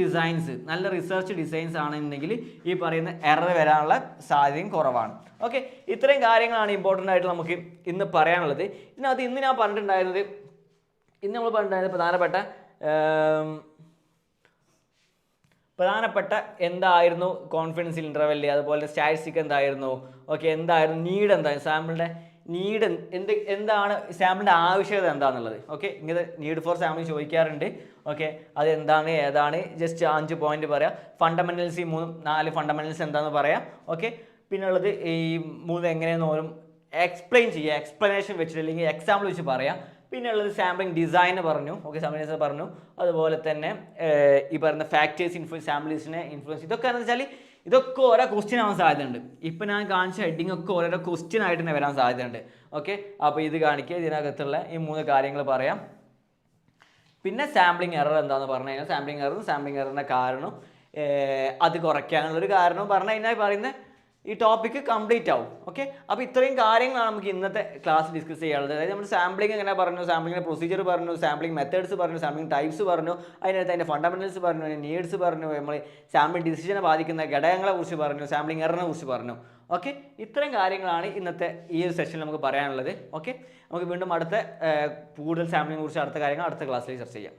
A: ഡിസൈൻസ് ആണെന്നുണ്ടെങ്കിൽ ഈ പറയുന്ന എറർ വരാനുള്ള സാധ്യതയും കുറവാണ്. ഓക്കെ, ഇത്രയും കാര്യങ്ങളാണ് ഇമ്പോർട്ടൻ്റ് ആയിട്ട് നമുക്ക് ഇന്ന് പറയാനുള്ളത്. ഇതിനകത്ത് ഇന്ന് നമ്മൾ പറഞ്ഞിട്ടുണ്ടായിരുന്നത് പ്രധാനപ്പെട്ട എന്തായിരുന്നു കോൺഫിഡൻസ് ഇൻ്റർവെൽ, അതുപോലെ സ്റ്റാറ്റിസ്റ്റിക് എന്തായിരുന്നു, ഓക്കെ എന്തായിരുന്നു നീഡ്, സാമ്പിളിൻ്റെ നീഡ് എന്താണ്, സാമ്പിളിൻ്റെ ആവശ്യകത എന്താണെന്നുള്ളത്. ഓക്കെ, ഇങ്ങനെ നീഡ് ഫോർ സാമ്പിൾ ചോദിക്കാറുണ്ട്. ഓക്കെ, അത് എന്താണ് ഏതാണ് ജസ്റ്റ് 5 പോയിന്റ് പറയാം. ഫണ്ടമെന്റൽസ്, ഈ 4 ഫണ്ടമെന്റൽസ് എന്താണെന്ന് പറയാം. ഓക്കെ, പിന്നെ ഉള്ളത് ഈ 3 എങ്ങനെയെന്ന് എക്സ്പ്ലെയിൻ ചെയ്യുക, എക്സ്പ്ലനേഷൻ വെച്ചിട്ട് അല്ലെങ്കിൽ എക്സാമ്പിൾ വെച്ച് പറയാം. പിന്നെ ഉള്ളത് സാമ്പിളിംഗ് ഡിസൈൻ പറഞ്ഞു. ഓക്കെ, സാമ്പിൾ പറഞ്ഞു. അതുപോലെ തന്നെ ഈ പറയുന്ന ഫാക്ടേഴ്സ് സാമ്പിൾസിനെ ഇൻഫ്ലുവൻസ്, ഇതൊക്കെ എന്ന് വെച്ചാൽ ഇതൊക്കെ ഓരോ ക്വസ്റ്റ്യൻ ആവാൻ സാധ്യതയുണ്ട്. ഇപ്പം ഞാൻ കാണിച്ച ഹെഡിങ് ഒക്കെ ഓരോരോ ക്വസ്റ്റ്യൻ ആയിട്ട് തന്നെ വരാൻ സാധ്യതയുണ്ട്. ഓക്കെ, അപ്പോൾ ഇത് കാണിക്കുക, ഇതിനകത്തുള്ള ഈ 3 കാര്യങ്ങൾ പറയാം. പിന്നെ സാമ്പിളിംഗ് എറർ എന്താണെന്ന് പറഞ്ഞു കഴിഞ്ഞാൽ സാമ്പിളിംഗ് എററിൻ്റെ കാരണം, അത് കുറയ്ക്കാനുള്ളൊരു കാരണം പറഞ്ഞു കഴിഞ്ഞാൽ പറയുന്ന ഈ ടോപ്പിക്ക് കംപ്ലീറ്റ് ആവും. ഓക്കെ, അപ്പോൾ ഇത്രയും കാര്യങ്ങളാണ് നമുക്ക് ഇന്നത്തെ ക്ലാസ് ഡിസ്കസ് ചെയ്യാനുള്ളത്. അതായത് നമ്മൾ സാമ്പിളിംഗ് എങ്ങനെ പറഞ്ഞു, സാമ്പിളിംഗിൻ്റെ പ്രൊസീജിയർ പറഞ്ഞു, സാമ്പിളിംഗ് മെത്തേഡ്സ് പറഞ്ഞു, സാമ്പിളിംഗ് ടൈപ്സ് പറഞ്ഞു, അതിനകത്ത് അതിൻ്റെ ഫണ്ടമെന്റൽസ് പറഞ്ഞു, നീഡ്സ് പറഞ്ഞു, നമ്മൾ സാമ്പിൾ ഡിസിഷനെ ബാധിക്കുന്ന ഘടകങ്ങളെ കുറിച്ച് പറഞ്ഞു, സാമ്പിളിംഗ് എററിനെ കുറിച്ച് പറഞ്ഞു. ഓക്കെ, ഇത്രയും കാര്യങ്ങളാണ് ഇന്നത്തെ ഈ ഒരു സെഷനിൽ നമുക്ക് പറയാനുള്ളത്. ഓക്കെ, നമുക്ക് വീണ്ടും കൂടുതൽ സാമ്പിളിംഗിനെ കുറിച്ച് അടുത്ത കാര്യങ്ങൾ അടുത്ത ക്ലാസ്സിൽ ചർച്ച ചെയ്യാം.